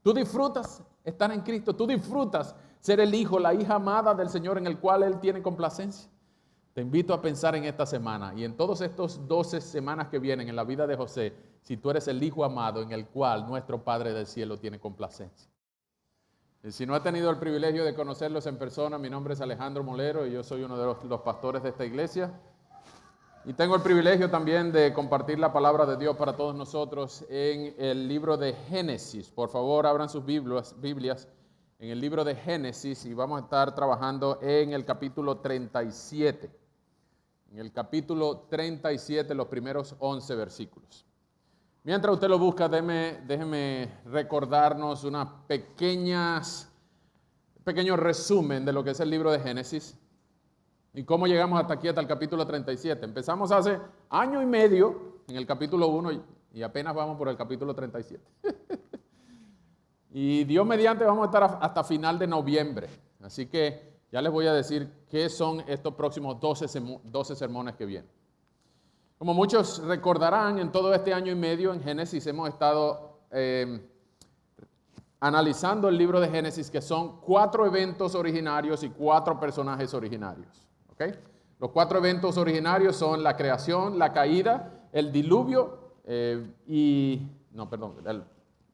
Tú disfrutas estar en Cristo, tú disfrutas ser el hijo, la hija amada del Señor en el cual Él tiene complacencia. Te invito a pensar en esta semana y en todos estos 12 semanas que vienen en la vida de José, si tú eres el hijo amado en el cual nuestro Padre del cielo tiene complacencia. Y si no has tenido el privilegio de conocerlos en persona, mi nombre es Alejandro Molero y yo soy uno de los pastores de esta iglesia. Y tengo el privilegio también de compartir la palabra de Dios para todos nosotros en el libro de Génesis. Por favor, abran sus Biblias en el libro de Génesis y vamos a estar trabajando en el capítulo 37. En el capítulo 37, los primeros 11 versículos. Mientras usted lo busca, déjeme recordarnos pequeño resumen de lo que es el libro de Génesis y cómo llegamos hasta aquí, hasta el capítulo 37. Empezamos hace año y medio en el capítulo 1 y apenas vamos por el capítulo 37. Y Dios mediante vamos a estar hasta final de noviembre. Así que ya les voy a decir qué son estos próximos 12 sermones que vienen. Como muchos recordarán, en todo este año y medio en Génesis hemos estado analizando el libro de Génesis, que son 4 eventos originarios y 4 personajes originarios. ¿Okay? Los 4 eventos originarios son la creación, la caída, el diluvio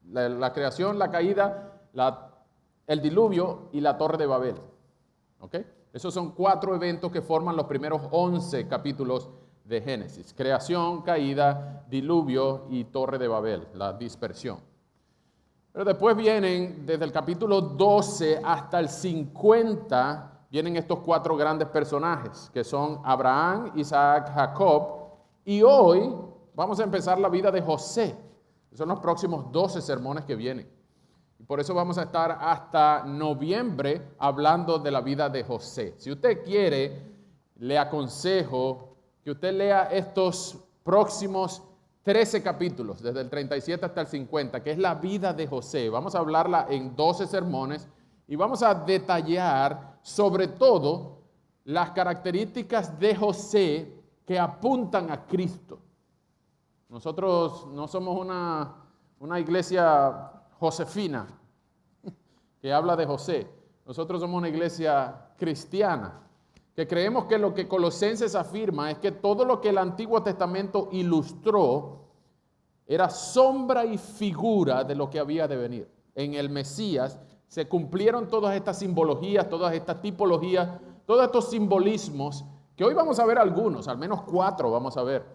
la creación, la caída, el diluvio y la Torre de Babel. ¿Okay? Esos son 4 eventos que forman los primeros 11 capítulos de Génesis: creación, caída, diluvio y Torre de Babel, la dispersión. Pero después vienen, desde el capítulo 12 hasta el 50, vienen estos 4 grandes personajes, que son Abraham, Isaac, Jacob, y hoy vamos a empezar la vida de José. Son los próximos 12 sermones que vienen. Y por eso vamos a estar hasta noviembre hablando de la vida de José. Si usted quiere, le aconsejo que usted lea estos próximos 13 capítulos, desde el 37 hasta el 50, que es la vida de José. Vamos a hablarla en 12 sermones y vamos a detallar sobre todo las características de José que apuntan a Cristo. Nosotros no somos una iglesia josefina que habla de José. Nosotros somos una iglesia cristiana que creemos que lo que Colosenses afirma es que todo lo que el Antiguo Testamento ilustró era sombra y figura de lo que había de venir. En el Mesías se cumplieron todas estas simbologías, todas estas tipologías, todos estos simbolismos, que hoy vamos a ver algunos, al menos 4 vamos a ver.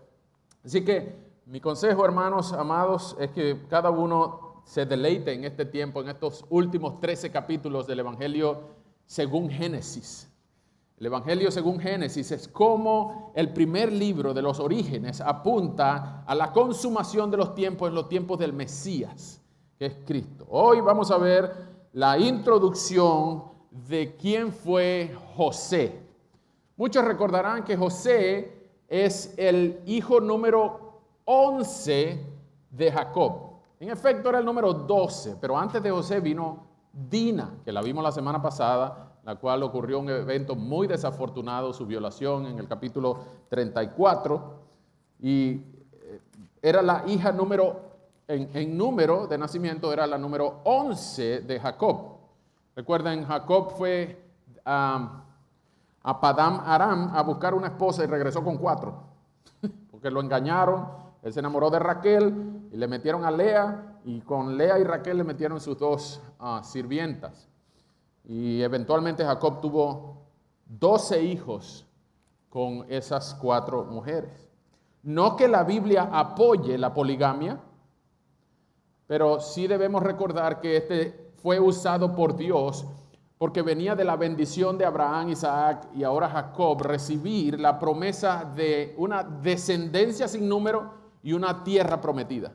Así que mi consejo, hermanos amados, es que cada uno se deleite en este tiempo, en estos últimos 13 capítulos del Evangelio según Génesis. El Evangelio según Génesis es como el primer libro de los orígenes apunta a la consumación de los tiempos en los tiempos del Mesías, que es Cristo. Hoy vamos a ver la introducción de quién fue José. Muchos recordarán que José es el hijo número 11 de Jacob. En efecto era el número 12, pero antes de José vino Dina, que la vimos la semana pasada, la cual ocurrió un evento muy desafortunado, su violación en el capítulo 34, y era la hija en número de nacimiento, era la número 11 de Jacob. Recuerden, Jacob fue a Padán Aram a buscar una esposa y regresó con 4, porque lo engañaron. Él se enamoró de Raquel y le metieron a Lea, y con Lea y Raquel le metieron sus 2 sirvientas. Y eventualmente Jacob tuvo 12 hijos con esas 4 mujeres. No que la Biblia apoye la poligamia, pero sí debemos recordar que este fue usado por Dios porque venía de la bendición de Abraham, Isaac y ahora Jacob recibir la promesa de una descendencia sin número y una tierra prometida.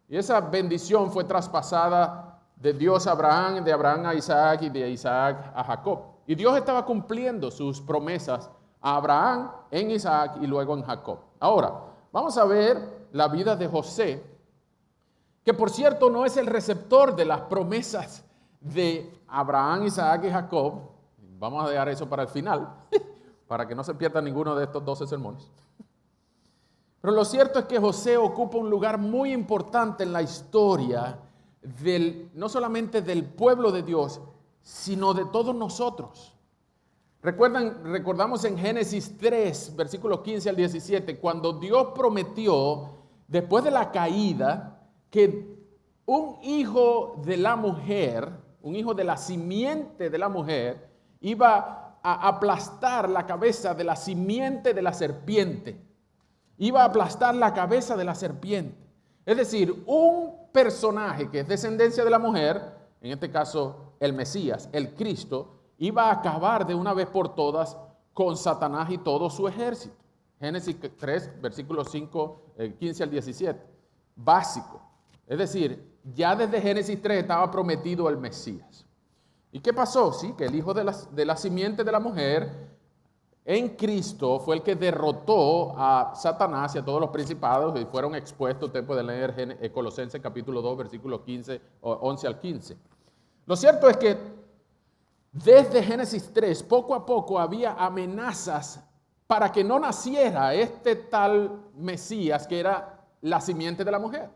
Y esa bendición fue traspasada de Dios a Abraham, de Abraham a Isaac y de Isaac a Jacob. Y Dios estaba cumpliendo sus promesas a Abraham, en Isaac y luego en Jacob. Ahora, vamos a ver la vida de José, que por cierto no es el receptor de las promesas de Abraham, Isaac y Jacob. Vamos a dejar eso para el final, para que no se pierda ninguno de estos 12 sermones. Pero lo cierto es que José ocupa un lugar muy importante en la historia no solamente del pueblo de Dios, sino de todos nosotros. Recordamos en Génesis 3, versículos 15 al 17, cuando Dios prometió, después de la caída, que un hijo de la mujer, un hijo de la simiente de la mujer, iba a aplastar la cabeza de la simiente de la serpiente. Iba a aplastar la cabeza de la serpiente. Es decir, un personaje que es descendencia de la mujer, en este caso el Mesías, el Cristo, iba a acabar de una vez por todas con Satanás y todo su ejército. Génesis 3, versículos 15 al 17. Básico. Es decir, ya desde Génesis 3 estaba prometido el Mesías. ¿Y qué pasó? Sí, que el hijo de la simiente de la mujer en Cristo fue el que derrotó a Satanás y a todos los principados y fueron expuestos. Usted puede leer Colosenses capítulo 2, versículos 11 al 15. Lo cierto es que desde Génesis 3, poco a poco había amenazas para que no naciera este tal Mesías que era la simiente de la mujer.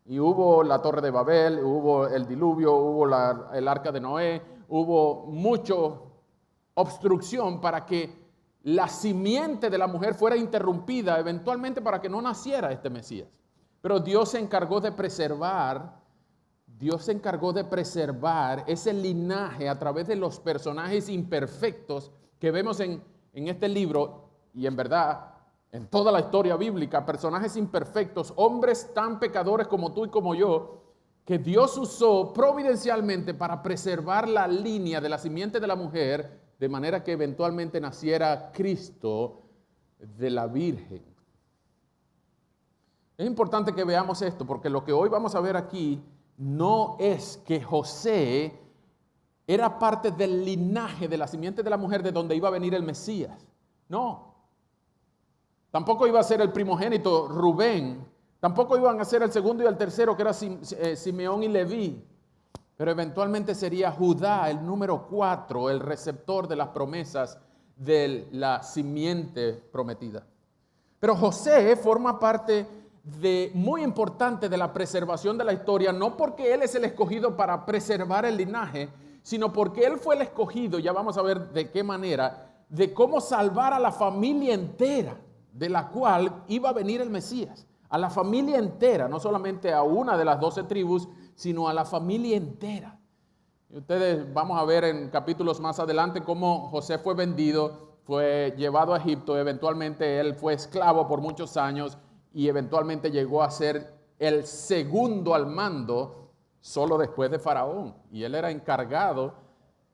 Y hubo la Torre de Babel, hubo el diluvio, hubo el arca de Noé, hubo mucha obstrucción para que la simiente de la mujer fuera interrumpida eventualmente para que no naciera este Mesías. Pero Dios se encargó de preservar ese linaje a través de los personajes imperfectos que vemos en este libro y en verdad en toda la historia bíblica, personajes imperfectos, hombres tan pecadores como tú y como yo, que Dios usó providencialmente para preservar la línea de la simiente de la mujer, de manera que eventualmente naciera Cristo de la Virgen. Es importante que veamos esto, porque lo que hoy vamos a ver aquí no es que José era parte del linaje de la simiente de la mujer de donde iba a venir el Mesías. No. Tampoco iba a ser el primogénito Rubén. Tampoco iban a ser el segundo y el tercero, que era Simeón y Leví. Pero eventualmente sería Judá, el número 4, el receptor de las promesas de la simiente prometida. Pero José forma parte muy importante de la preservación de la historia, no porque él es el escogido para preservar el linaje, sino porque él fue el escogido, ya vamos a ver de qué manera, de cómo salvar a la familia entera, de la cual iba a venir el Mesías. A la familia entera, no solamente a una de las 12 tribus, sino a la familia entera. Y ustedes vamos a ver en capítulos más adelante cómo José fue vendido, fue llevado a Egipto, eventualmente él fue esclavo por muchos años y eventualmente llegó a ser el segundo al mando solo después de Faraón. Y él era encargado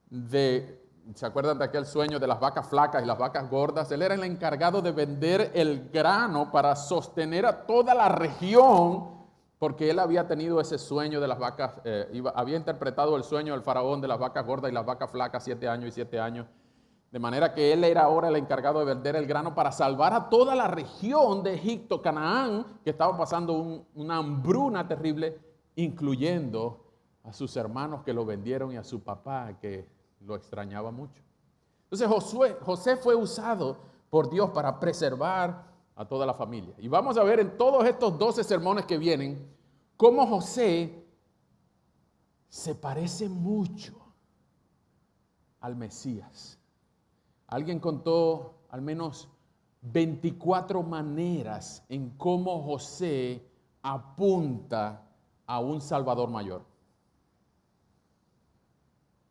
de, ¿se acuerdan de aquel sueño de las vacas flacas y las vacas gordas? Él era el encargado de vender el grano para sostener a toda la región, porque él había tenido ese sueño de las vacas, había interpretado el sueño del faraón de las vacas gordas y las vacas flacas 7 años y 7 años. De manera que él era ahora el encargado de vender el grano para salvar a toda la región de Egipto, Canaán, que estaba pasando una hambruna terrible, incluyendo a sus hermanos que lo vendieron y a su papá que lo extrañaba mucho. Entonces José fue usado por Dios para preservar a toda la familia. Y vamos a ver en todos estos 12 sermones que vienen, cómo José se parece mucho al Mesías. Alguien contó al menos 24 maneras en cómo José apunta a un Salvador mayor.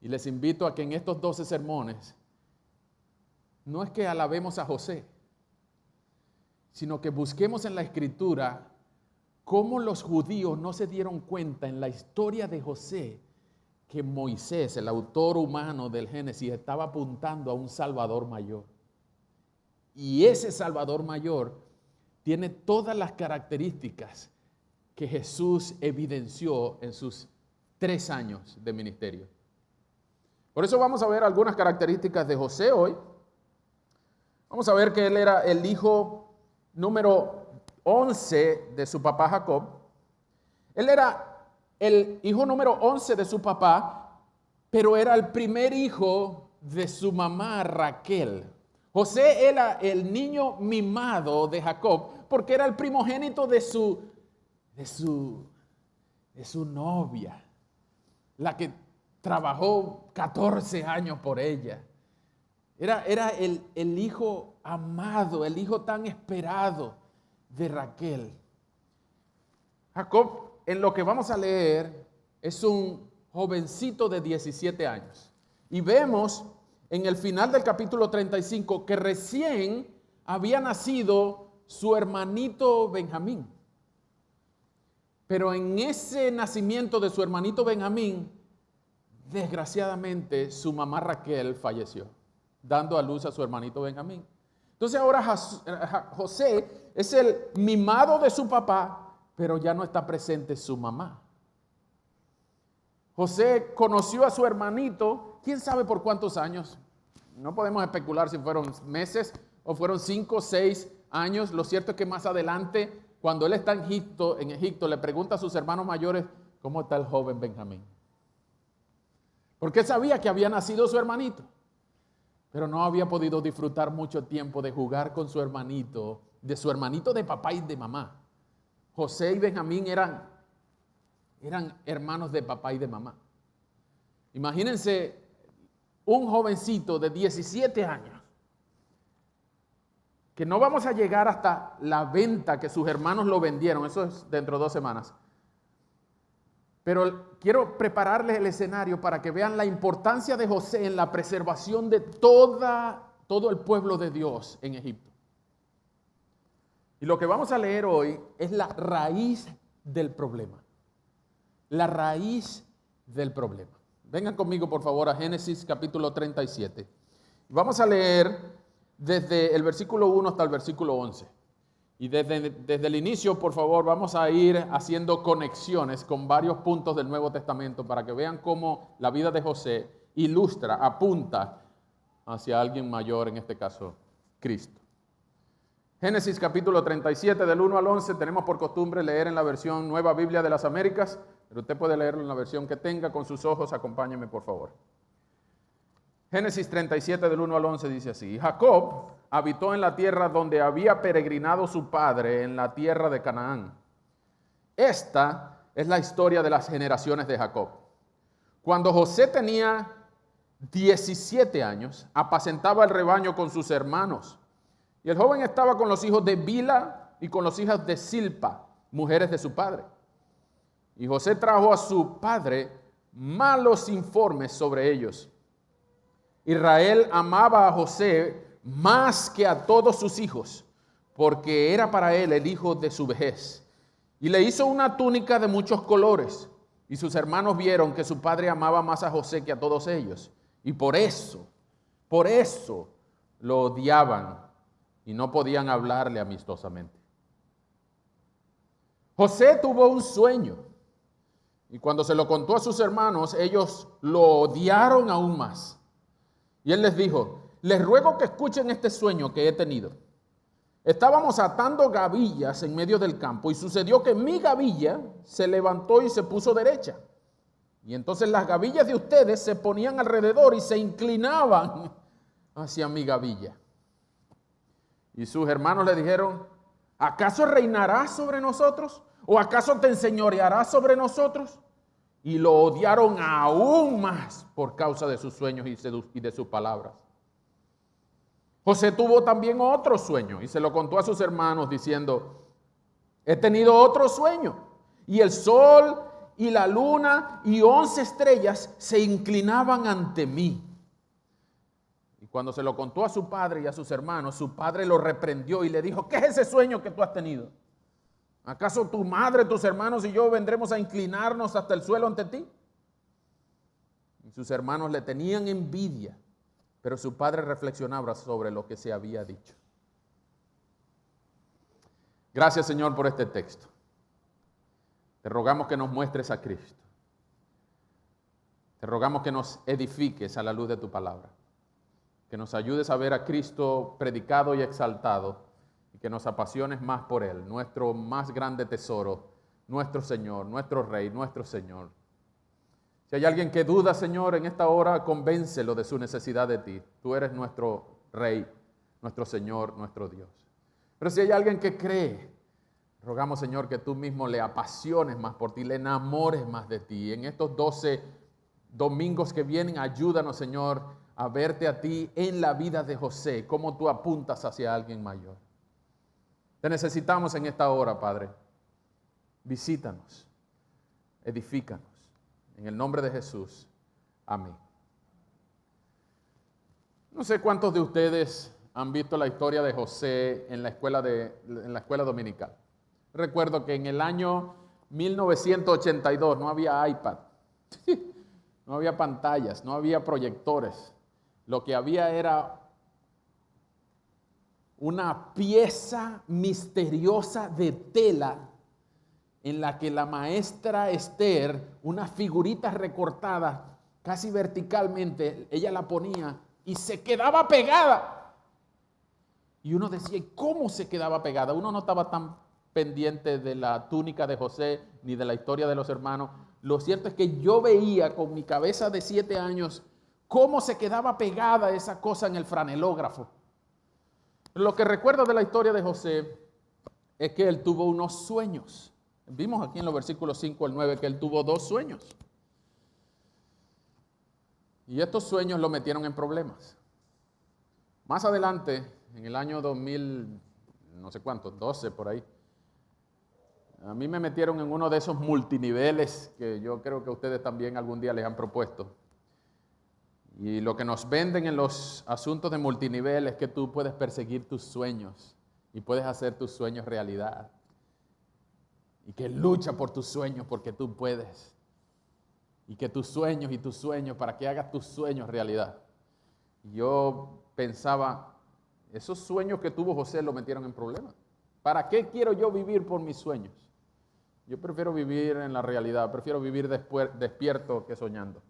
Y les invito a que en estos 12 sermones no es que alabemos a José, sino que busquemos en la Escritura cómo los judíos no se dieron cuenta en la historia de José que Moisés, el autor humano del Génesis, estaba apuntando a un Salvador mayor. Y ese Salvador mayor tiene todas las características que Jesús evidenció en sus 3 años de ministerio. Por eso vamos a ver algunas características de José hoy. Vamos a ver que él era el hijo número 11 de su papá Jacob. Él era el hijo número 11 de su papá, pero era el primer hijo de su mamá Raquel. José era el niño mimado de Jacob porque era el primogénito de es su novia, la que trabajó 14 años por ella. Era el hijo amado, el hijo tan esperado de Raquel. Jacob, en lo que vamos a leer, es un jovencito de 17 años. Y vemos en el final del capítulo 35 que recién había nacido su hermanito Benjamín. Pero en ese nacimiento de su hermanito Benjamín, desgraciadamente su mamá Raquel falleció, dando a luz a su hermanito Benjamín. Entonces ahora José es el mimado de su papá, pero ya no está presente su mamá. José conoció a su hermanito, quién sabe por cuántos años. No podemos especular si fueron meses o fueron 5 o 6 años. Lo cierto es que más adelante, cuando él está en Egipto, le pregunta a sus hermanos mayores, ¿cómo está el joven Benjamín? Porque él sabía que había nacido su hermanito, pero no había podido disfrutar mucho tiempo de jugar con su hermanito de papá y de mamá. José y Benjamín eran hermanos de papá y de mamá. Imagínense un jovencito de 17 años, que no vamos a llegar hasta la venta que sus hermanos lo vendieron, eso es dentro de 2 semanas. Pero quiero prepararles el escenario para que vean la importancia de José en la preservación de todo el pueblo de Dios en Egipto. Y lo que vamos a leer hoy es la raíz del problema. La raíz del problema. Vengan conmigo, por favor, a Génesis capítulo 37. Vamos a leer desde el versículo 1 hasta el versículo 11. Y desde el inicio, por favor, vamos a ir haciendo conexiones con varios puntos del Nuevo Testamento para que vean cómo la vida de José ilustra, apunta hacia alguien mayor, en este caso, Cristo. Génesis capítulo 37, del 1 al 11, tenemos por costumbre leer en la versión Nueva Biblia de las Américas, pero usted puede leerlo en la versión que tenga con sus ojos, acompáñeme por favor. Génesis 37, del 1 al 11 dice así: Jacob habitó en la tierra donde había peregrinado su padre, en la tierra de Canaán. Esta es la historia de las generaciones de Jacob. Cuando José tenía 17 años, apacentaba el rebaño con sus hermanos. Y el joven estaba con los hijos de Bila y con las hijas de Silpa, mujeres de su padre. Y José trajo a su padre malos informes sobre ellos. Israel amaba a José más que a todos sus hijos, porque era para él el hijo de su vejez. Y le hizo una túnica de muchos colores. Y sus hermanos vieron que su padre amaba más a José que a todos ellos. Y por eso lo odiaban y no podían hablarle amistosamente. José tuvo un sueño y cuando se lo contó a sus hermanos, ellos lo odiaron aún más. Y él les dijo: les ruego que escuchen este sueño que he tenido. Estábamos atando gavillas en medio del campo y sucedió que mi gavilla se levantó y se puso derecha. Y entonces las gavillas de ustedes se ponían alrededor y se inclinaban hacia mi gavilla. Y sus hermanos le dijeron: ¿acaso reinarás sobre nosotros? ¿O acaso te enseñorearás sobre nosotros? Y lo odiaron aún más por causa de sus sueños y de sus palabras. José tuvo también otro sueño y se lo contó a sus hermanos diciendo: he tenido otro sueño, y el sol y la luna y 11 estrellas se inclinaban ante mí. Y cuando se lo contó a su padre y a sus hermanos, su padre lo reprendió y le dijo: ¿qué es ese sueño que tú has tenido? ¿Acaso tu madre, tus hermanos y yo vendremos a inclinarnos hasta el suelo ante ti? Y sus hermanos le tenían envidia, pero su padre reflexionaba sobre lo que se había dicho. Gracias, Señor, por este texto. Te rogamos que nos muestres a Cristo. Te rogamos que nos edifiques a la luz de tu palabra. Que nos ayudes a ver a Cristo predicado y exaltado y que nos apasiones más por Él, nuestro más grande tesoro, nuestro Señor, nuestro Rey, nuestro Señor. Si hay alguien que duda, Señor, en esta hora, convéncelo de su necesidad de ti. Tú eres nuestro Rey, nuestro Señor, nuestro Dios. Pero si hay alguien que cree, Rogamos, Señor, que tú mismo le apasiones más por ti, le enamores más de ti. En estos 12 domingos que vienen, ayúdanos, Señor, a verte a ti en la vida de José, cómo tú apuntas hacia alguien mayor. Te necesitamos en esta hora, Padre. Visítanos, edifícanos. En el nombre de Jesús. Amén. No sé cuántos de ustedes han visto la historia de José en la escuela dominical. Recuerdo que en el año 1982 no había iPad, no había pantallas, no había proyectores. Lo que había era una pieza misteriosa de tela en la que la maestra Esther, una figurita recortada casi verticalmente, ella la ponía y se quedaba pegada. Y uno decía, ¿cómo se quedaba pegada? Uno no estaba tan pendiente de la túnica de José ni de la historia de los hermanos. Lo cierto es que yo veía con mi cabeza de 7 años cómo se quedaba pegada esa cosa en el franelógrafo. Lo que recuerdo de la historia de José es que él tuvo unos sueños. Vimos aquí en los versículos 5 al 9 que él tuvo 2 sueños. Y estos sueños lo metieron en problemas. Más adelante, en el año 2000, no sé cuánto, 12 por ahí, a mí me metieron en uno de esos multiniveles que yo creo que ustedes también algún día les han propuesto. Y lo que nos venden en los asuntos de multinivel es que tú puedes perseguir tus sueños y puedes hacer tus sueños realidad. Y que lucha por tus sueños porque tú puedes. Y que tus sueños, para que hagas tus sueños realidad. Y yo pensaba, esos sueños que tuvo José lo metieron en problemas. ¿Para qué quiero yo vivir por mis sueños? Yo prefiero vivir en la realidad, prefiero vivir despierto que soñando.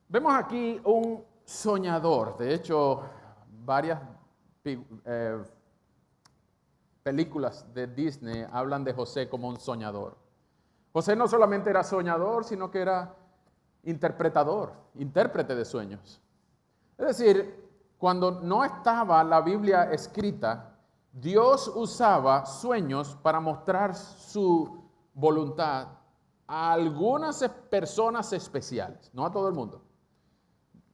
Vemos aquí un soñador. De hecho, varias películas de Disney hablan de José como un soñador. José no solamente era soñador, sino que era interpretador, intérprete de sueños. Es decir, cuando no estaba la Biblia escrita, Dios usaba sueños para mostrar su voluntad a algunas personas especiales, no a todo el mundo.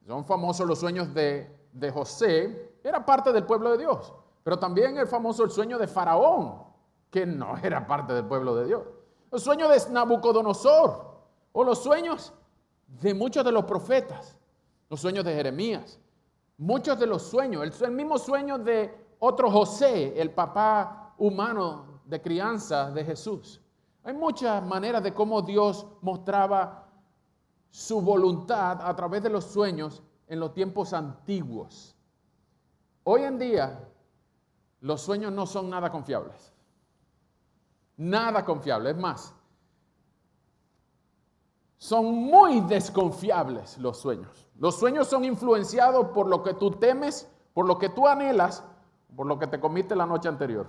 Son famosos los sueños de José, era parte del pueblo de Dios, pero también es famoso el sueño de Faraón, que no era parte del pueblo de Dios. Los sueños de Nabucodonosor, o los sueños de muchos de los profetas, los sueños de Jeremías, muchos de los sueños, el mismo sueño de otro José, el papá humano de crianza de Jesús. Hay muchas maneras de cómo Dios mostraba su voluntad a través de los sueños en los tiempos antiguos. Hoy en día, los sueños no son nada confiables. Nada confiable. Es más, son muy desconfiables los sueños. Los sueños son influenciados por lo que tú temes, por lo que tú anhelas, por lo que te comiste la noche anterior.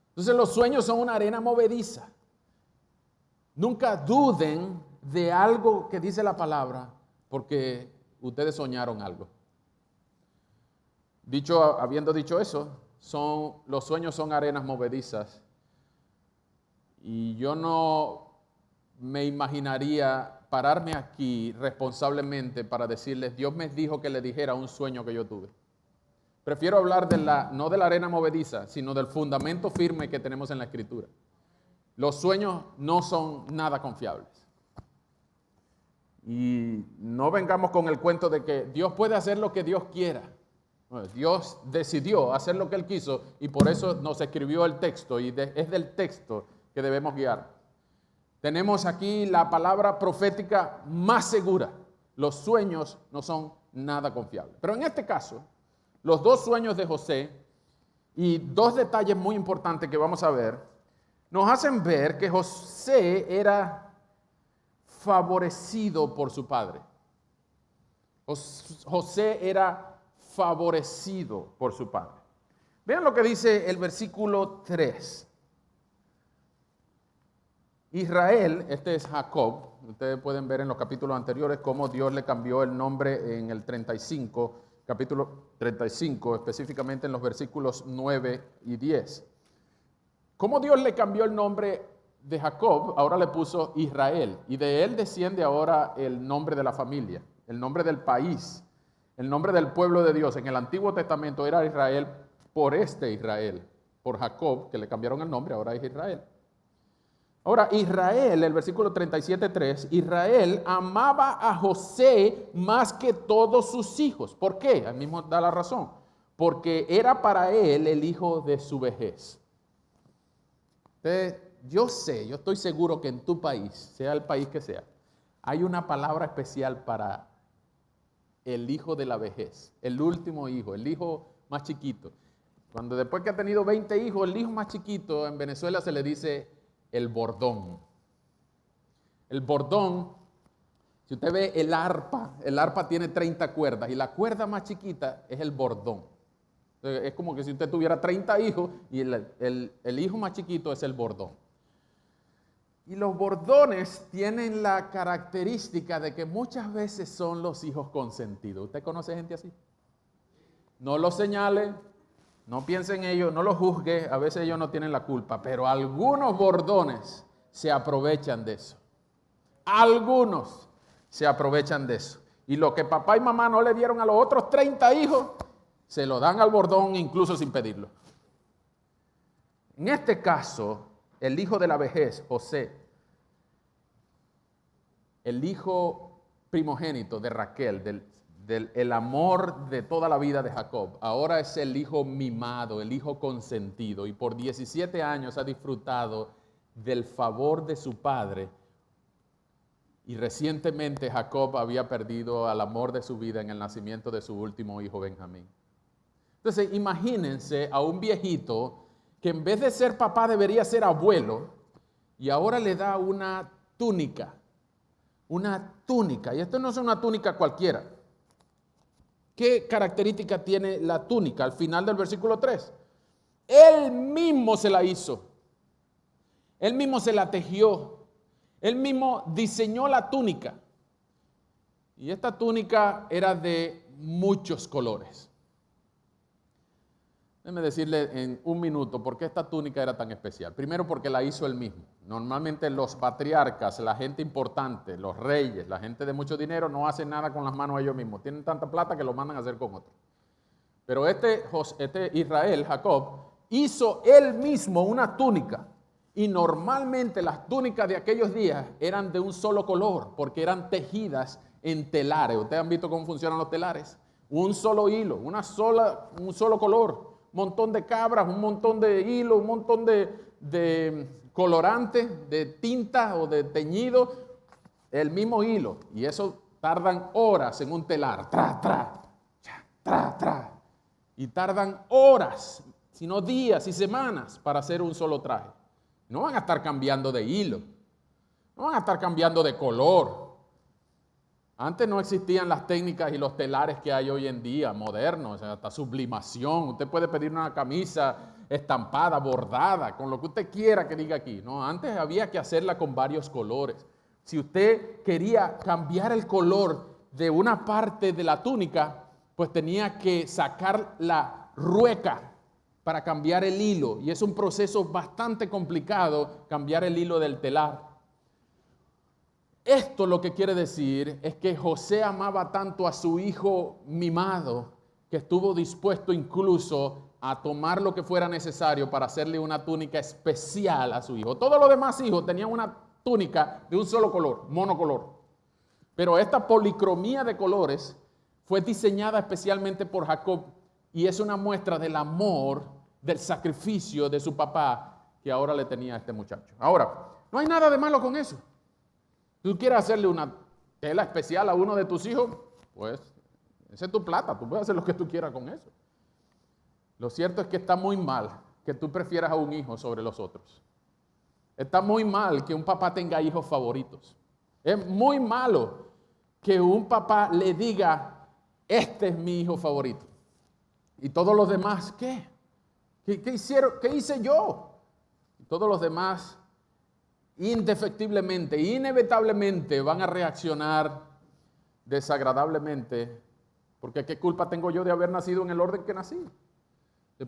Entonces los sueños son una arena movediza. Nunca duden de algo que dice la palabra, porque ustedes soñaron algo. Habiendo dicho eso, los sueños son arenas movedizas. Y yo no me imaginaría pararme aquí responsablemente para decirles, Dios me dijo que le dijera un sueño que yo tuve. Prefiero hablar no de la arena movediza, sino del fundamento firme que tenemos en la Escritura. Los sueños no son nada confiables. Y no vengamos con el cuento de que Dios puede hacer lo que Dios quiera. Bueno, Dios decidió hacer lo que Él quiso y por eso nos escribió el texto y es del texto que debemos guiar. Tenemos aquí la palabra profética más segura. Los sueños no son nada confiables. Pero en este caso, los 2 sueños de José y 2 detalles muy importantes que vamos a ver, nos hacen ver que José era favorecido por su padre. José era favorecido por su padre. Vean lo que dice el versículo 3. Israel, este es Jacob, ustedes pueden ver en los capítulos anteriores cómo Dios le cambió el nombre en el 35 capítulo 35, específicamente en los versículos 9 y 10. ¿Cómo Dios le cambió el nombre de Jacob? Ahora le puso Israel, y de él desciende ahora el nombre de la familia, el nombre del país, el nombre del pueblo de Dios. En el Antiguo Testamento era Israel por este Israel, por Jacob, que le cambiaron el nombre, ahora es Israel. Ahora, Israel, el versículo 37:3, Israel amaba a José más que todos sus hijos. ¿Por qué? Ahí mismo da la razón. Porque era para él el hijo de su vejez. Entonces, yo estoy seguro que en tu país, sea el país que sea, hay una palabra especial para el hijo de la vejez, el último hijo, el hijo más chiquito. Cuando después que ha tenido 20 hijos, el hijo más chiquito en Venezuela se le dice el bordón. El bordón, si usted ve el arpa tiene 30 cuerdas y la cuerda más chiquita es el bordón. Entonces, es como que si usted tuviera 30 hijos y el hijo más chiquito es el bordón. Y los bordones tienen la característica de que muchas veces son los hijos consentidos. ¿Usted conoce gente así? No los señale, no piense en ellos, no los juzgue, a veces ellos no tienen la culpa, pero algunos bordones se aprovechan de eso. Algunos se aprovechan de eso. Y lo que papá y mamá no le dieron a los otros 30 hijos, se lo dan al bordón incluso sin pedirlo. En este caso, el hijo de la vejez, José, el hijo primogénito de Raquel, el amor de toda la vida de Jacob, ahora es el hijo mimado, el hijo consentido, y por 17 años ha disfrutado del favor de su padre, y recientemente Jacob había perdido al amor de su vida en el nacimiento de su último hijo Benjamín. Entonces imagínense a un viejito que en vez de ser papá debería ser abuelo, y ahora le da una túnica, y esto no es una túnica cualquiera. ¿Qué característica tiene la túnica? Al final del versículo 3. Él mismo se la hizo. Él mismo se la tejió. Él mismo diseñó la túnica. Y esta túnica era de muchos colores. Déjeme decirle en un minuto por qué esta túnica era tan especial. Primero, porque la hizo él mismo. Normalmente los patriarcas, la gente importante, los reyes, la gente de mucho dinero no hacen nada con las manos ellos mismos. Tienen tanta plata que lo mandan a hacer con otros. Pero este Israel, Jacob, hizo él mismo una túnica. Y normalmente las túnicas de aquellos días eran de un solo color, porque eran tejidas en telares. ¿Ustedes han visto cómo funcionan los telares? Un solo hilo, un solo color. Un montón de cabras, un montón de hilo, un montón de colorante, de tinta o de teñido, el mismo hilo. Y eso tardan horas en un telar. Y tardan horas, sino días y semanas para hacer un solo traje. No van a estar cambiando de hilo, no van a estar cambiando de color. Antes no existían las técnicas y los telares que hay hoy en día, modernos, o sea, hasta sublimación. Usted puede pedir una camisa estampada, bordada, con lo que usted quiera que diga aquí. No, antes había que hacerla con varios colores. Si usted quería cambiar el color de una parte de la túnica, pues tenía que sacar la rueca para cambiar el hilo. Y es un proceso bastante complicado cambiar el hilo del telar. Esto lo que quiere decir es que José amaba tanto a su hijo mimado que estuvo dispuesto incluso a tomar lo que fuera necesario para hacerle una túnica especial a su hijo. Todos los demás hijos tenían una túnica de un solo color, monocolor. Pero esta policromía de colores fue diseñada especialmente por Jacob y es una muestra del amor, del sacrificio de su papá que ahora le tenía a este muchacho. Ahora, no hay nada de malo con eso. ¿Tú quieres hacerle una tela especial a uno de tus hijos? Pues esa es tu plata, tú puedes hacer lo que tú quieras con eso. Lo cierto es que está muy mal que tú prefieras a un hijo sobre los otros. Está muy mal que un papá tenga hijos favoritos. Es muy malo que un papá le diga, este es mi hijo favorito. Y todos los demás, ¿qué? ¿Qué hicieron? ¿Qué hice yo? Y todos los demás indefectiblemente, inevitablemente van a reaccionar desagradablemente Porque ¿qué culpa tengo yo de haber nacido en el orden que nací?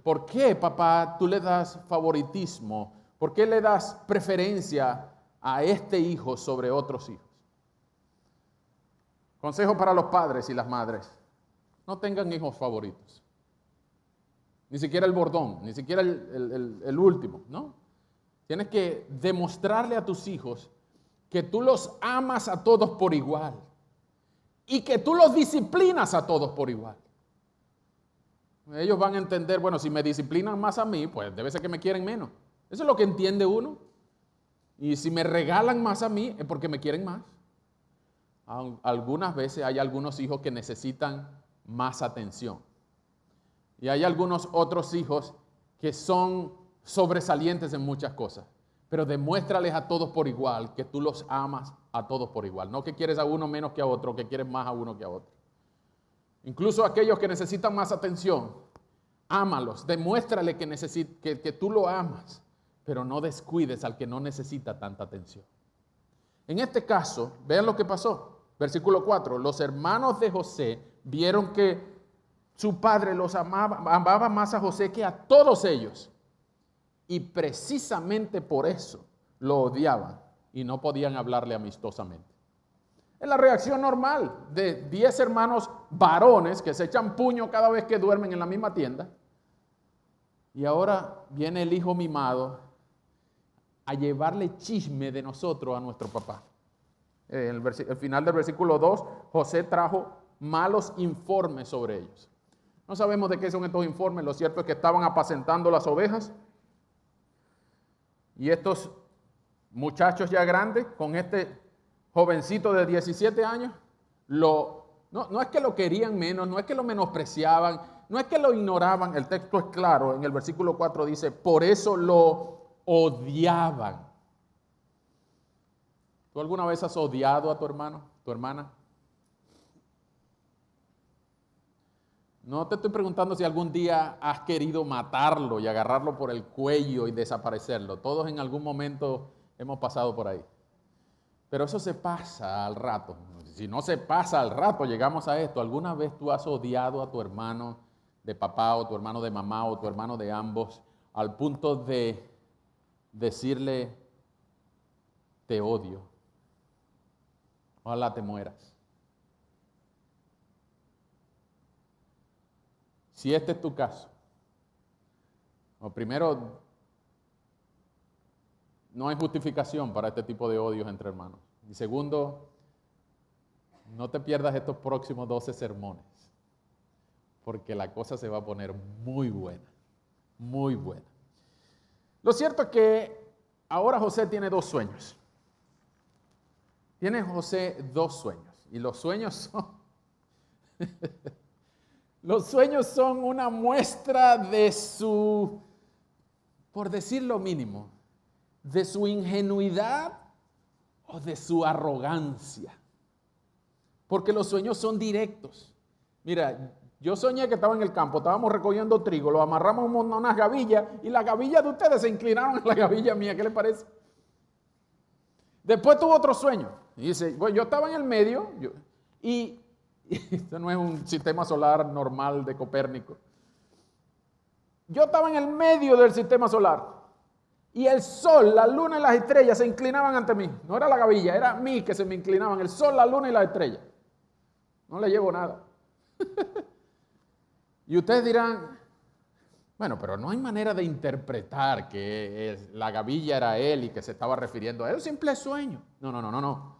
¿Por qué, papá, tú le das favoritismo? ¿Por qué le das preferencia a este hijo sobre otros hijos? Consejo para los padres y las madres: no tengan hijos favoritos. Ni siquiera el bordón, ni siquiera el último, ¿no? Tienes que demostrarle a tus hijos que tú los amas a todos por igual y que tú los disciplinas a todos por igual. Ellos van a entender, bueno, si me disciplinan más a mí, pues debe ser que me quieren menos. Eso es lo que entiende uno. Y si me regalan más a mí, es porque me quieren más. Algunas veces hay algunos hijos que necesitan más atención. Y hay algunos otros hijos que son sobresalientes en muchas cosas. Pero demuéstrales a todos por igual que tú los amas a todos por igual. No que quieres a uno menos que a otro, que quieres más a uno que a otro. Incluso aquellos que necesitan más atención, ámalos, demuéstrale que tú lo amas, pero no descuides al que no necesita tanta atención. En este caso, vean lo que pasó. Versículo 4, los hermanos de José vieron que su padre los amaba más a José que a todos ellos. Y precisamente por eso lo odiaban y no podían hablarle amistosamente. Es la reacción normal de 10 hermanos varones que se echan puño cada vez que duermen en la misma tienda. Y ahora viene el hijo mimado a llevarle chisme de nosotros a nuestro papá. El final del versículo 2, José trajo malos informes sobre ellos. No sabemos de qué son estos informes. Lo cierto es que estaban apacentando las ovejas. Y estos muchachos ya grandes, con este jovencito de 17 años, no es que lo querían menos, no es que lo menospreciaban, no es que lo ignoraban. El texto es claro, en el versículo 4 dice, por eso lo odiaban. ¿Tú alguna vez has odiado a tu hermano, tu hermana? No te estoy preguntando si algún día has querido matarlo y agarrarlo por el cuello y desaparecerlo. Todos en algún momento hemos pasado por ahí. Pero eso se pasa al rato. Si no se pasa al rato, llegamos a esto. ¿Alguna vez tú has odiado a tu hermano de papá o tu hermano de mamá o tu hermano de ambos al punto de decirle, te odio? Ojalá te mueras. Si este es tu caso, primero, no hay justificación para este tipo de odios entre hermanos. Y segundo, no te pierdas estos próximos 12 sermones, porque la cosa se va a poner muy buena, muy buena. Lo cierto es que ahora José tiene 2 sueños. Tiene José 2 sueños, y los sueños son... Los sueños son una muestra de su, por decir lo mínimo, de su ingenuidad o de su arrogancia. Porque los sueños son directos. Mira, yo soñé que estaba en el campo, estábamos recogiendo trigo, lo amarramos a unas gavillas y las gavillas de ustedes se inclinaron a la gavilla mía. ¿Qué les parece? Después tuvo otro sueño. Y dice, bueno, yo estaba en el medio y esto no es un sistema solar normal de Copérnico. Yo estaba en el medio del sistema solar y el sol, la luna y las estrellas se inclinaban ante mí. No era la gavilla, era a mí que se me inclinaban. El sol, la luna y las estrellas. No le llevo nada. Y ustedes dirán, bueno, pero no hay manera de interpretar que la gavilla era él y que se estaba refiriendo a él. Es un simple sueño. No.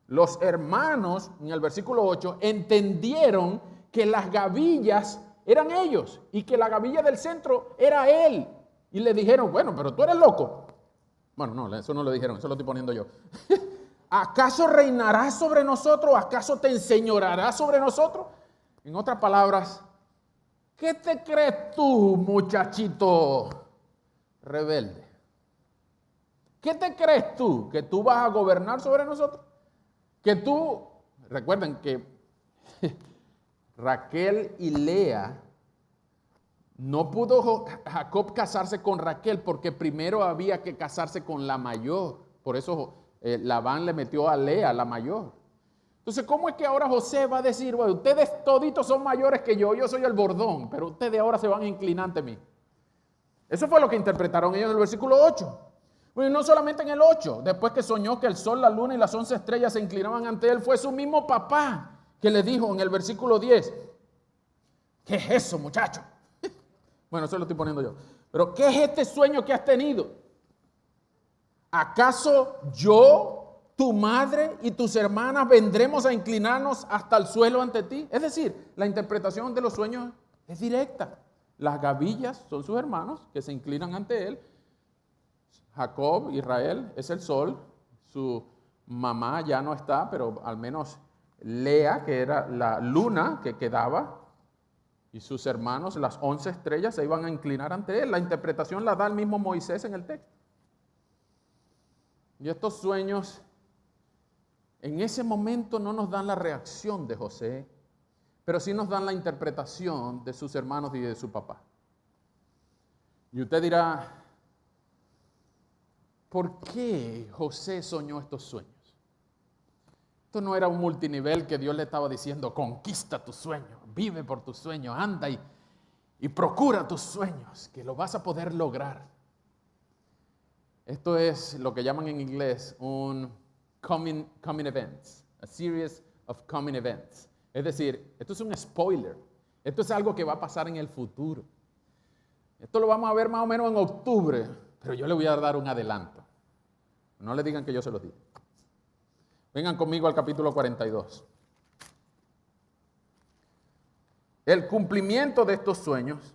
Los hermanos, en el versículo 8, entendieron que las gavillas eran ellos y que la gavilla del centro era él. Y le dijeron, bueno, pero tú eres loco. Bueno, no, eso no lo dijeron, eso lo estoy poniendo yo. ¿Acaso reinarás sobre nosotros? ¿Acaso te enseñorearás sobre nosotros? En otras palabras, ¿qué te crees tú, muchachito rebelde? ¿Qué te crees tú? ¿Que tú vas a gobernar sobre nosotros? Que tú, recuerden que Raquel y Lea, no pudo Jacob casarse con Raquel porque primero había que casarse con la mayor. Por eso Labán le metió a Lea, la mayor. Entonces, ¿cómo es que ahora José va a decir, bueno, ustedes toditos son mayores que yo soy el bordón, pero ustedes ahora se van a inclinar ante mí? Eso fue lo que interpretaron ellos en el versículo 8. Bueno, y no solamente en el 8, después que soñó que el sol, la luna y las 11 estrellas se inclinaban ante él, fue su mismo papá que le dijo en el versículo 10, ¿qué es eso, muchacho? Bueno, eso lo estoy poniendo yo. Pero ¿qué es este sueño que has tenido? ¿Acaso yo, tu madre y tus hermanas vendremos a inclinarnos hasta el suelo ante ti? Es decir, la interpretación de los sueños es directa. Las gavillas son sus hermanos que se inclinan ante él. Jacob, Israel, es el sol. Su mamá ya no está, pero al menos Lea, que era la luna que quedaba, y sus hermanos, las 11 estrellas, se iban a inclinar ante él. La interpretación la da el mismo Moisés en el texto. Y estos sueños, en ese momento no nos dan la reacción de José, pero sí nos dan la interpretación de sus hermanos y de su papá. Y usted dirá, ¿por qué José soñó estos sueños? Esto no era un multinivel que Dios le estaba diciendo, conquista tus sueños, vive por tus sueños, anda y procura tus sueños, que lo vas a poder lograr. Esto es lo que llaman en inglés un coming events, a series of coming events. Es decir, esto es un spoiler, esto es algo que va a pasar en el futuro. Esto lo vamos a ver más o menos en octubre, pero yo le voy a dar un adelanto. No le digan que yo se lo digo. Vengan conmigo al capítulo 42. El cumplimiento de estos sueños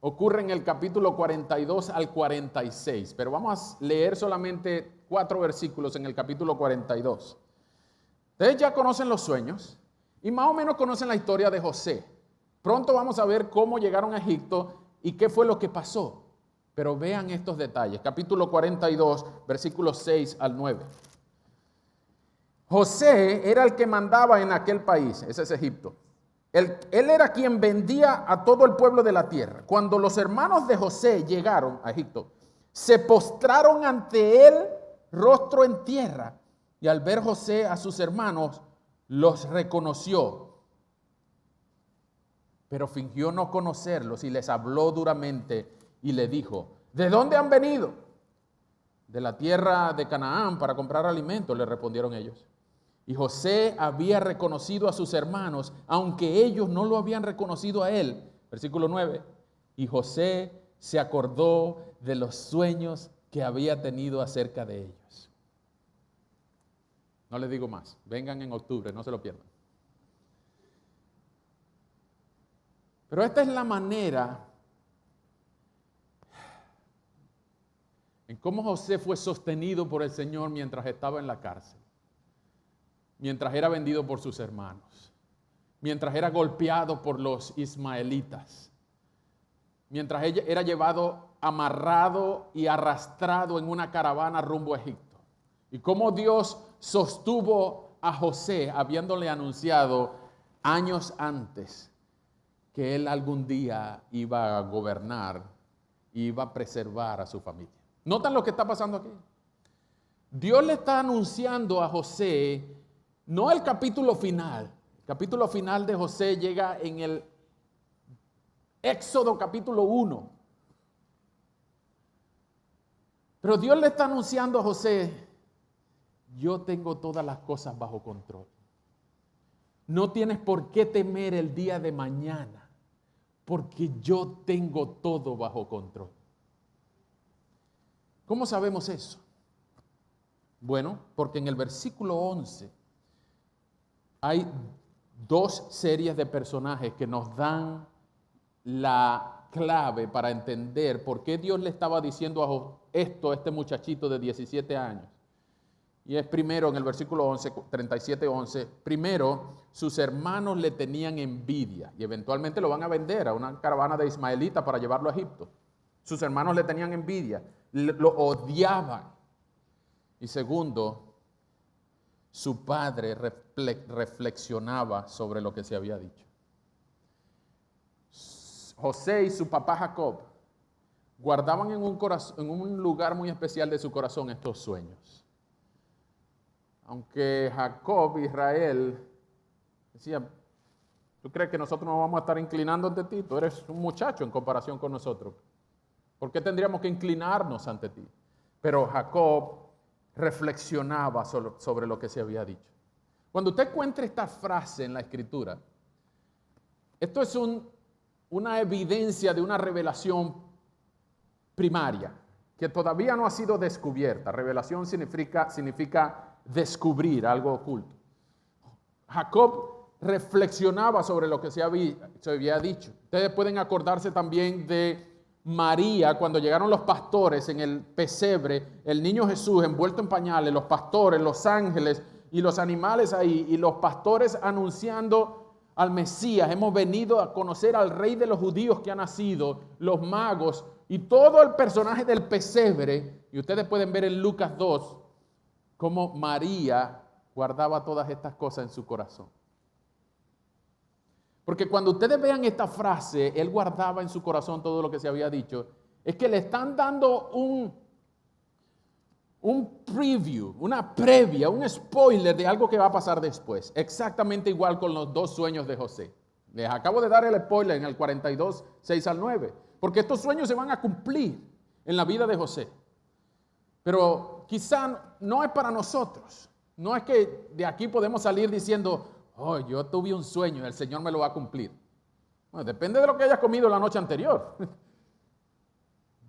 ocurre en el capítulo 42 al 46, pero vamos a leer solamente 4 versículos en el capítulo 42. Ustedes ya conocen los sueños y más o menos conocen la historia de José. Pronto vamos a ver cómo llegaron a Egipto y qué fue lo que pasó. Pero vean estos detalles. Capítulo 42, versículos 6 al 9. José era el que mandaba en aquel país, ese es Egipto. Él era quien vendía a todo el pueblo de la tierra. Cuando los hermanos de José llegaron a Egipto, se postraron ante él rostro en tierra. Y al ver José a sus hermanos, los reconoció. Pero fingió no conocerlos y les habló duramente y le dijo, ¿de dónde han venido? De la tierra de Canaán para comprar alimento, le respondieron ellos. Y José había reconocido a sus hermanos, aunque ellos no lo habían reconocido a él. Versículo 9. Y José se acordó de los sueños que había tenido acerca de ellos. No les digo más. Vengan en octubre, no se lo pierdan. Pero esta es la manera en cómo José fue sostenido por el Señor mientras estaba en la cárcel. Mientras era vendido por sus hermanos, mientras era golpeado por los ismaelitas, mientras era llevado amarrado y arrastrado en una caravana rumbo a Egipto. Y cómo Dios sostuvo a José, habiéndole anunciado años antes que él algún día iba a gobernar y iba a preservar a su familia. ¿Notan lo que está pasando aquí? Dios le está anunciando a José. No el capítulo final. El capítulo final de José llega en el Éxodo capítulo 1. Pero Dios le está anunciando a José, yo tengo todas las cosas bajo control. No tienes por qué temer el día de mañana, porque yo tengo todo bajo control. ¿Cómo sabemos eso? Bueno, porque en el versículo 11 hay 2 series de personajes que nos dan la clave para entender por qué Dios le estaba diciendo esto a este muchachito de 17 años. Y es primero en el versículo 11, 37-11, primero sus hermanos le tenían envidia y eventualmente lo van a vender a una caravana de ismaelitas para llevarlo a Egipto. Sus hermanos le tenían envidia, lo odiaban. Y segundo, su padre reflexionaba sobre lo que se había dicho. José y su papá Jacob guardaban en un lugar muy especial de su corazón estos sueños. aunque Jacob, Israel, decía, ¿tú crees que nosotros nos vamos a estar inclinando ante ti? Tú eres un muchacho en comparación con nosotros. ¿Por qué tendríamos que inclinarnos ante ti? Pero Jacob reflexionaba sobre lo que se había dicho. Cuando usted encuentre esta frase en la Escritura, esto es una evidencia de una revelación primaria que todavía no ha sido descubierta. Revelación significa descubrir algo oculto. Jacob reflexionaba sobre lo que se había dicho. Ustedes pueden acordarse también de María cuando llegaron los pastores en el pesebre, el niño Jesús envuelto en pañales, los pastores, los ángeles y los animales ahí, y los pastores anunciando al Mesías. Hemos venido a conocer al rey de los judíos que ha nacido, los magos y todo el personaje del pesebre. Y ustedes pueden ver en Lucas 2 cómo María guardaba todas estas cosas en su corazón. Porque cuando ustedes vean esta frase, él guardaba en su corazón todo lo que se había dicho, es que le están dando un preview, una previa, un spoiler de algo que va a pasar después. Exactamente igual con los 2 sueños de José. Les acabo de dar el spoiler en el 42, 6 al 9. Porque estos sueños se van a cumplir en la vida de José. Pero quizá no es para nosotros. No es que de aquí podemos salir diciendo, oh, yo tuve un sueño y el Señor me lo va a cumplir. Bueno, depende de lo que hayas comido la noche anterior.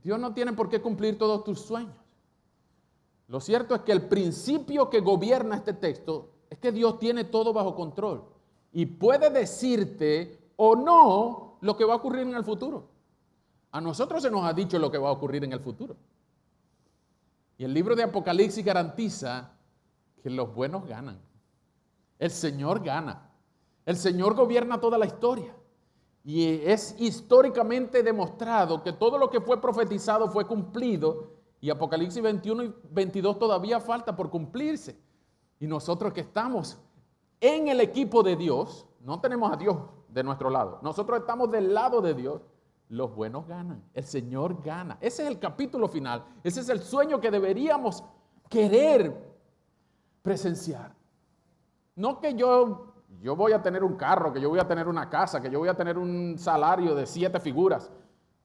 Dios no tiene por qué cumplir todos tus sueños. Lo cierto es que el principio que gobierna este texto es que Dios tiene todo bajo control y puede decirte o no lo que va a ocurrir en el futuro. A nosotros se nos ha dicho lo que va a ocurrir en el futuro. Y el libro de Apocalipsis garantiza que los buenos ganan. El Señor gana. El Señor gobierna toda la historia. Y es históricamente demostrado que todo lo que fue profetizado fue cumplido. Y Apocalipsis 21 y 22 todavía falta por cumplirse. Y nosotros que estamos en el equipo de Dios, no tenemos a Dios de nuestro lado. Nosotros estamos del lado de Dios. Los buenos ganan. El Señor gana. Ese es el capítulo final. Ese es el sueño que deberíamos querer presenciar. No que yo voy a tener un carro, que yo voy a tener una casa, que yo voy a tener un salario de 7 figuras.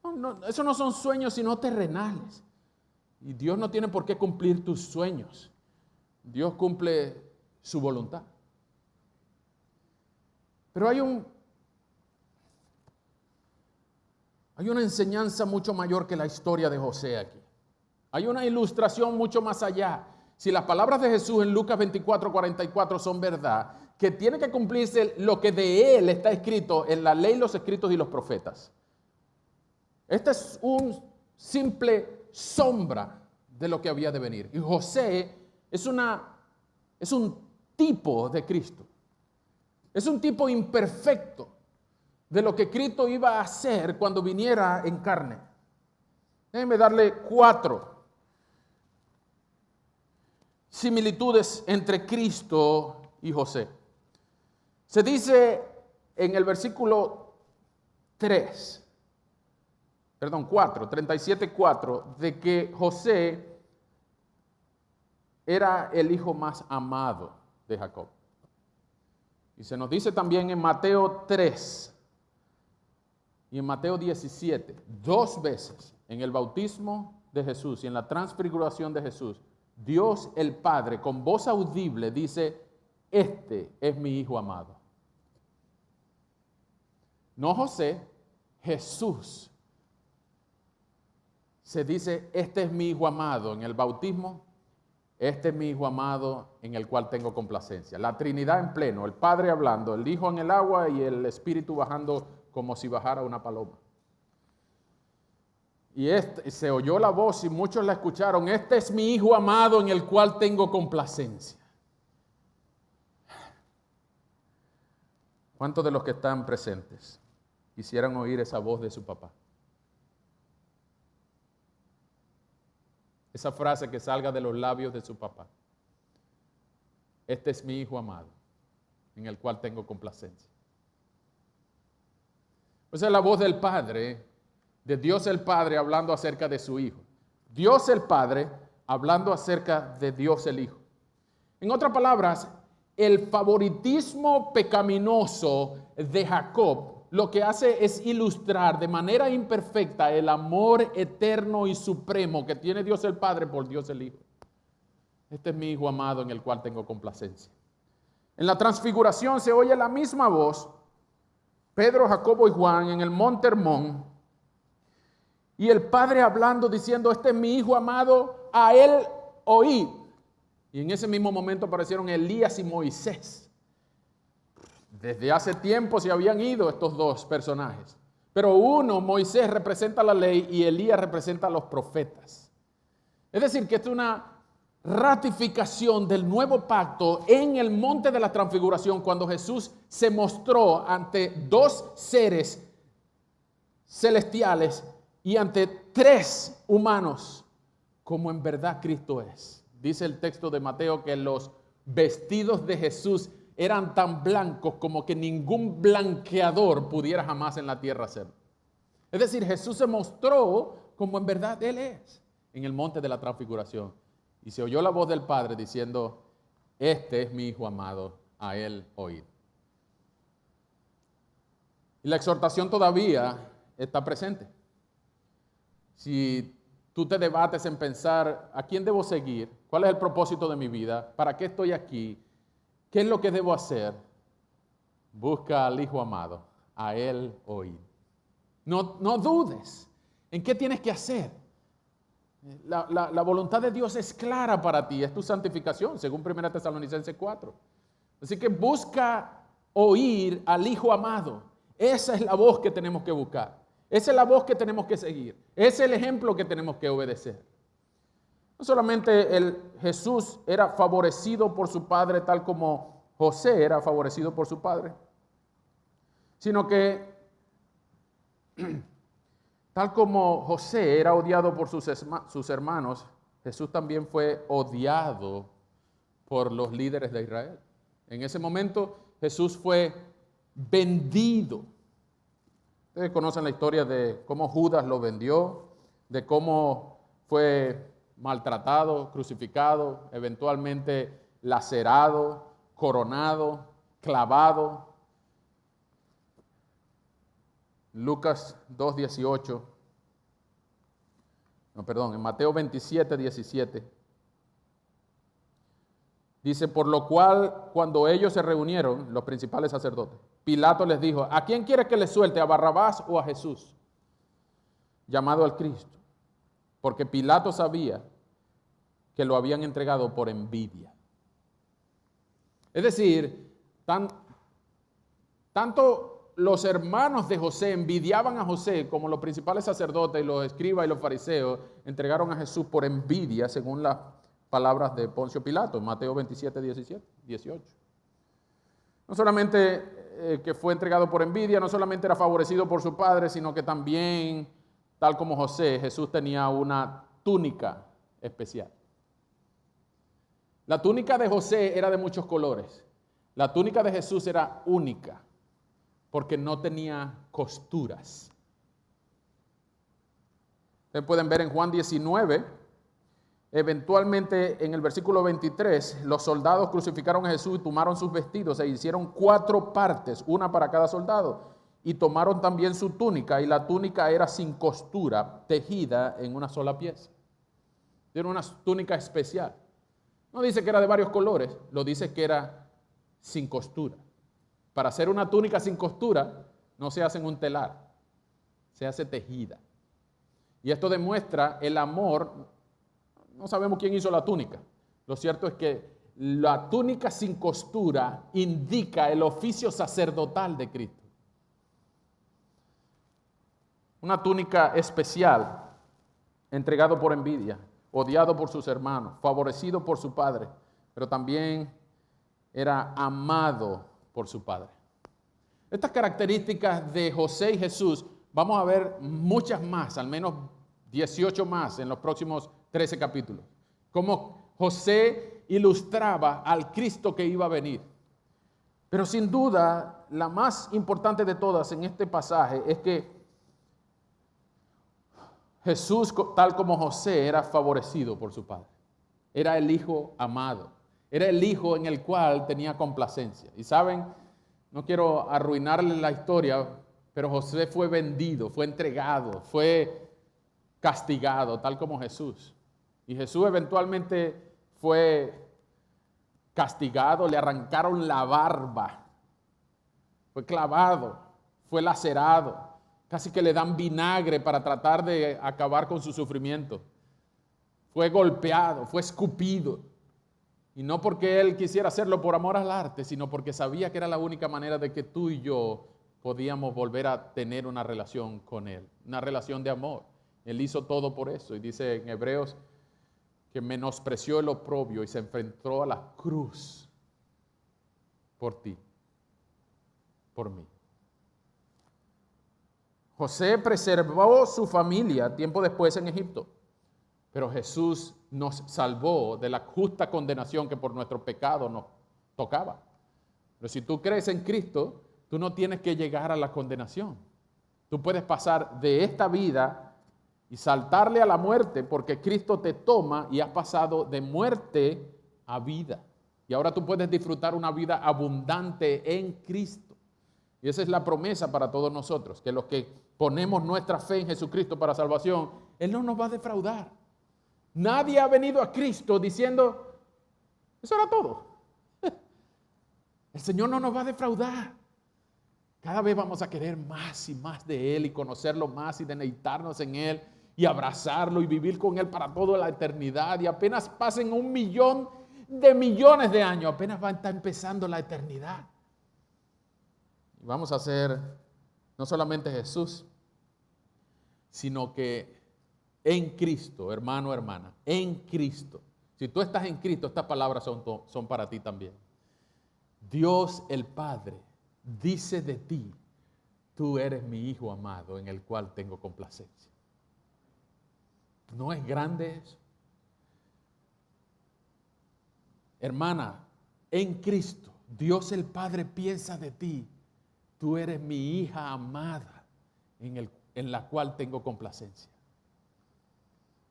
No, eso no son sueños sino terrenales. Y Dios no tiene por qué cumplir tus sueños. Dios cumple su voluntad. Pero hay una enseñanza mucho mayor que la historia de José aquí. Hay una ilustración mucho más allá. Si las palabras de Jesús en Lucas 24, 44 son verdad, que tiene que cumplirse lo que de él está escrito en la ley, los escritos y los profetas. Esta es un simple sombra de lo que había de venir. Y José es un tipo de Cristo. Es un tipo imperfecto de lo que Cristo iba a hacer cuando viniera en carne. Déjenme darle 4 similitudes entre Cristo y José. Se dice en el versículo 4, 37:4, de que José era el hijo más amado de Jacob. Y se nos dice también en Mateo 3 y en Mateo 17, 2 veces en el bautismo de Jesús y en la transfiguración de Jesús, Dios el Padre con voz audible dice, este es mi hijo amado. No José, Jesús. Se dice, este es mi hijo amado en el bautismo, este es mi hijo amado en el cual tengo complacencia. La Trinidad en pleno, el Padre hablando, el Hijo en el agua y el Espíritu bajando como si bajara una paloma. Y se oyó la voz y muchos la escucharon. Este es mi hijo amado en el cual tengo complacencia. ¿Cuántos de los que están presentes quisieran oír esa voz de su papá? Esa frase que salga de los labios de su papá. Este es mi hijo amado en el cual tengo complacencia. Esa es la voz del Padre, de Dios el Padre hablando acerca de su Hijo. Dios el Padre hablando acerca de Dios el Hijo. En otras palabras, el favoritismo pecaminoso de Jacob lo que hace es ilustrar de manera imperfecta el amor eterno y supremo que tiene Dios el Padre por Dios el Hijo. Este es mi Hijo amado en el cual tengo complacencia. En la transfiguración se oye la misma voz, Pedro, Jacobo y Juan en el monte Hermón, y el Padre hablando, diciendo, este es mi Hijo amado, a él oíd. Y en ese mismo momento aparecieron Elías y Moisés. Desde hace tiempo se habían ido estos dos personajes. Pero uno, Moisés, representa la ley y Elías representa a los profetas. Es decir, que esto es una ratificación del nuevo pacto en el monte de la transfiguración, cuando Jesús se mostró ante dos seres celestiales y ante tres humanos, como en verdad Cristo es. Dice el texto de Mateo que los vestidos de Jesús eran tan blancos como que ningún blanqueador pudiera jamás en la tierra hacerlo. Es decir, Jesús se mostró como en verdad Él es en el monte de la transfiguración. Y se oyó la voz del Padre diciendo, este es mi Hijo amado, a Él oíd. Y la exhortación todavía está presente. Si tú te debates en pensar, ¿a quién debo seguir? ¿Cuál es el propósito de mi vida? ¿Para qué estoy aquí? ¿Qué es lo que debo hacer? Busca al Hijo amado, a Él oíd. No dudes en qué tienes que hacer. La voluntad de Dios es clara para ti, es tu santificación, según 1 Tesalonicenses 4. Así que busca oír al Hijo amado. Esa es la voz que tenemos que buscar. Esa es la voz que tenemos que seguir. Ese es el ejemplo que tenemos que obedecer. No solamente Jesús era favorecido por su padre, tal como José era favorecido por su padre, sino que tal como José era odiado por sus hermanos, Jesús también fue odiado por los líderes de Israel. En ese momento Jesús fue vendido. Ustedes conocen la historia de cómo Judas lo vendió, de cómo fue maltratado, crucificado, eventualmente lacerado, coronado, clavado. Lucas 2:18. En Mateo 27:17. Dice, por lo cual, cuando ellos se reunieron, los principales sacerdotes, Pilato les dijo, ¿a quién quiere que le suelte, a Barrabás o a Jesús, llamado al Cristo? Porque Pilato sabía que lo habían entregado por envidia. Es decir, tanto los hermanos de José envidiaban a José como los principales sacerdotes y los escribas y los fariseos entregaron a Jesús por envidia, según las palabras de Poncio Pilato, Mateo 27:18. No solamente que fue entregado por envidia, no solamente era favorecido por su padre, sino que también, tal como José, Jesús tenía una túnica especial. La túnica de José era de muchos colores. La túnica de Jesús era única, porque no tenía costuras. Ustedes pueden ver en Juan 19, eventualmente en el versículo 23, los soldados crucificaron a Jesús y tomaron sus vestidos e hicieron 4 partes, una para cada soldado, y tomaron también su túnica, y la túnica era sin costura, tejida en una sola pieza. Era una túnica especial. No dice que era de varios colores, lo dice que era sin costura. Para hacer una túnica sin costura no se hace en un telar, se hace tejida. Y esto demuestra el amor. No sabemos quién hizo la túnica. Lo cierto es que la túnica sin costura indica el oficio sacerdotal de Cristo. Una túnica especial, entregado por envidia, odiado por sus hermanos, favorecido por su padre, pero también era amado por su padre. Estas características de José y Jesús, vamos a ver muchas más, al menos 18 más en los próximos 13 capítulos. Cómo José ilustraba al Cristo que iba a venir. Pero sin duda, la más importante de todas en este pasaje es que Jesús, tal como José, era favorecido por su padre. Era el Hijo amado. Era el hijo en el cual tenía complacencia. Y saben, no quiero arruinarles la historia, pero José fue vendido, fue entregado, fue castigado, tal como Jesús. Y Jesús eventualmente fue castigado, le arrancaron la barba, fue clavado, fue lacerado, casi que le dan vinagre para tratar de acabar con su sufrimiento. Fue golpeado, fue escupido. Y no porque él quisiera hacerlo por amor al arte, sino porque sabía que era la única manera de que tú y yo podíamos volver a tener una relación con él, una relación de amor. Él hizo todo por eso. Y dice en Hebreos que menospreció el oprobio y se enfrentó a la cruz por ti, por mí. José preservó su familia tiempo después en Egipto, pero Jesús nos salvó de la justa condenación que por nuestro pecado nos tocaba. Pero si tú crees en Cristo, tú no tienes que llegar a la condenación. Tú puedes pasar de esta vida y saltarle a la muerte porque Cristo te toma y has pasado de muerte a vida. Y ahora tú puedes disfrutar una vida abundante en Cristo. Y esa es la promesa para todos nosotros, que los que ponemos nuestra fe en Jesucristo para salvación, Él no nos va a defraudar. Nadie ha venido a Cristo diciendo, eso era todo. El Señor no nos va a defraudar. Cada vez vamos a querer más y más de Él y conocerlo más y deleitarnos en Él y abrazarlo y vivir con Él para toda la eternidad. Y apenas pasen 1.000.000 de millones de años, apenas va a estar empezando la eternidad. Y vamos a ser no solamente Jesús, sino que en Cristo, hermano, hermana, en Cristo. Si tú estás en Cristo, estas palabras son para ti también. Dios el Padre dice de ti, tú eres mi Hijo amado en el cual tengo complacencia. ¿No es grande eso? Hermana, en Cristo, Dios el Padre piensa de ti, tú eres mi hija amada en la cual tengo complacencia.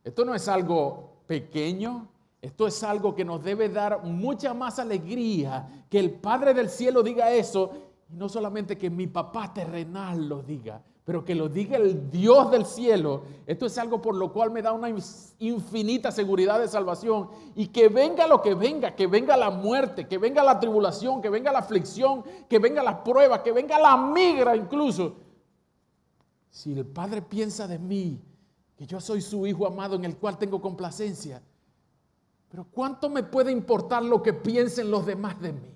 Esto no es algo pequeño, esto es algo que nos debe dar mucha más alegría, que el Padre del cielo diga eso, y no solamente que mi papá terrenal lo diga, pero que lo diga el Dios del cielo. Esto es algo por lo cual me da una infinita seguridad de salvación, y que venga lo que venga la muerte, que venga la tribulación, que venga la aflicción, que venga la prueba, que venga la migra incluso. Si el Padre piensa de mí, que yo soy su Hijo amado en el cual tengo complacencia, pero ¿cuánto me puede importar lo que piensen los demás de mí?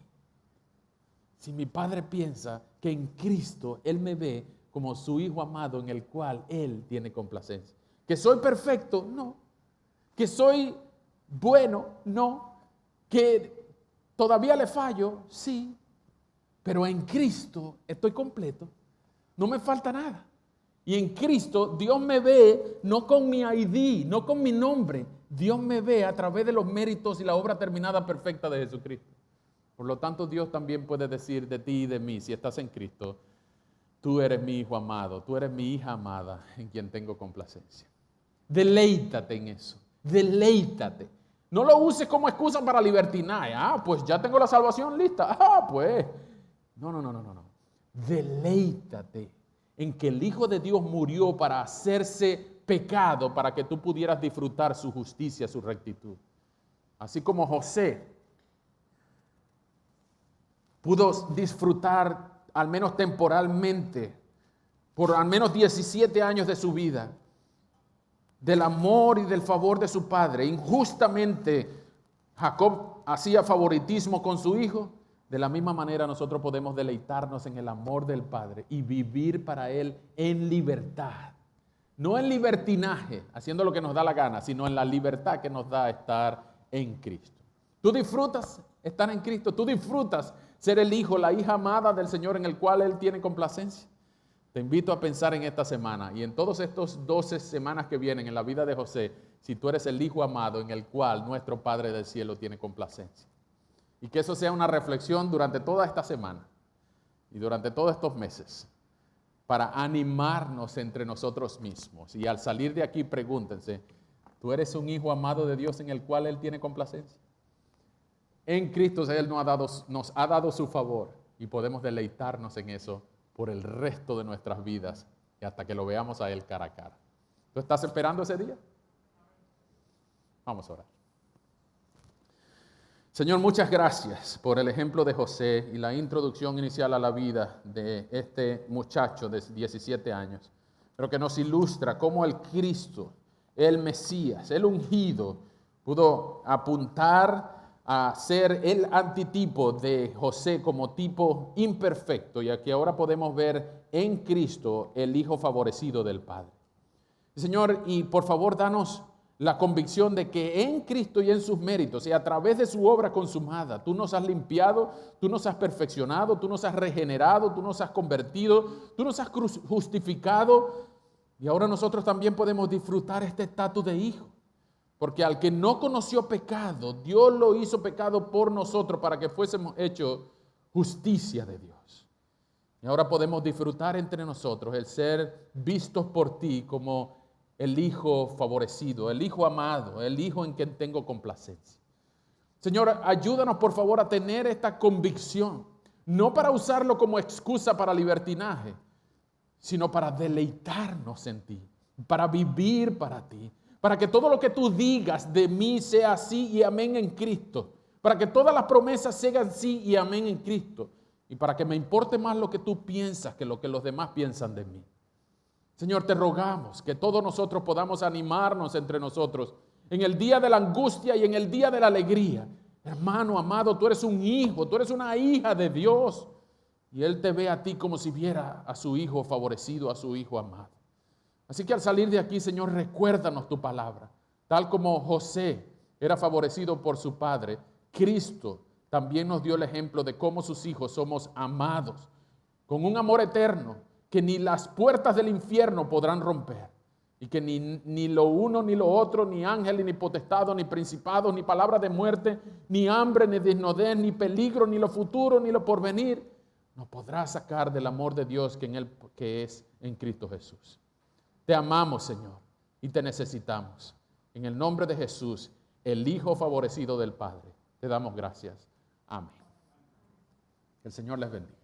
Si mi Padre piensa que en Cristo Él me ve como su Hijo amado en el cual Él tiene complacencia. ¿Que soy perfecto? No. ¿Que soy bueno? No. ¿Que todavía le fallo? Sí. Pero en Cristo estoy completo. No me falta nada. Y en Cristo Dios me ve no con mi ID, no con mi nombre. Dios me ve a través de los méritos y la obra terminada perfecta de Jesucristo. Por lo tanto, Dios también puede decir de ti y de mí, si estás en Cristo, tú eres mi Hijo amado, tú eres mi hija amada en quien tengo complacencia. Deleítate en eso, deleítate. No lo uses como excusa para libertinaje. Pues ya tengo la salvación lista. Pues. No. Deleítate en que el Hijo de Dios murió para hacerse pecado, para que tú pudieras disfrutar su justicia, su rectitud. Así como José pudo disfrutar, al menos temporalmente, por al menos 17 años de su vida, del amor y del favor de su padre. Injustamente Jacob hacía favoritismo con su hijo. De la misma manera nosotros podemos deleitarnos en el amor del Padre y vivir para Él en libertad. No en libertinaje, haciendo lo que nos da la gana, sino en la libertad que nos da estar en Cristo. ¿Tú disfrutas estar en Cristo? ¿Tú disfrutas ser el hijo, la hija amada del Señor en el cual Él tiene complacencia? Te invito a pensar en esta semana y en todos estos 12 semanas que vienen en la vida de José, si tú eres el hijo amado en el cual nuestro Padre del cielo tiene complacencia. Y que eso sea una reflexión durante toda esta semana y durante todos estos meses para animarnos entre nosotros mismos. Y al salir de aquí pregúntense, ¿tú eres un hijo amado de Dios en el cual Él tiene complacencia? En Cristo Él nos ha dado su favor y podemos deleitarnos en eso por el resto de nuestras vidas y hasta que lo veamos a Él cara a cara. ¿Tú estás esperando ese día? Vamos a orar. Señor, muchas gracias por el ejemplo de José y la introducción inicial a la vida de este muchacho de 17 años, pero que nos ilustra cómo el Cristo, el Mesías, el ungido, pudo apuntar a ser el antitipo de José como tipo imperfecto, y aquí ahora podemos ver en Cristo el Hijo favorecido del Padre. Señor, y por favor danos la convicción de que en Cristo y en sus méritos y a través de su obra consumada, tú nos has limpiado, tú nos has perfeccionado, tú nos has regenerado, tú nos has convertido, tú nos has justificado, y ahora nosotros también podemos disfrutar este estatus de hijo. Porque al que no conoció pecado, Dios lo hizo pecado por nosotros para que fuésemos hechos justicia de Dios. Y ahora podemos disfrutar entre nosotros el ser vistos por ti como el hijo favorecido, el hijo amado, el hijo en quien tengo complacencia. Señor, ayúdanos por favor a tener esta convicción, no para usarlo como excusa para libertinaje, sino para deleitarnos en ti, para vivir para ti. Para que todo lo que tú digas de mí sea así y amén en Cristo. Para que todas las promesas sean sí y amén en Cristo. Y para que me importe más lo que tú piensas que lo que los demás piensan de mí. Señor, te rogamos que todos nosotros podamos animarnos entre nosotros en el día de la angustia y en el día de la alegría. Hermano amado, tú eres un hijo, tú eres una hija de Dios. Y Él te ve a ti como si viera a su hijo favorecido, a su hijo amado. Así que al salir de aquí, Señor, recuérdanos tu palabra. Tal como José era favorecido por su padre, Cristo también nos dio el ejemplo de cómo sus hijos somos amados, con un amor eterno que ni las puertas del infierno podrán romper. Y que ni lo uno ni lo otro, ni ángeles, ni potestados, ni principados, ni palabra de muerte, ni hambre, ni desnudez, ni peligro, ni lo futuro, ni lo porvenir, nos podrá sacar del amor de Dios que es en Cristo Jesús. Te amamos, Señor, y te necesitamos. En el nombre de Jesús, el Hijo favorecido del Padre, te damos gracias. Amén. Que el Señor les bendiga.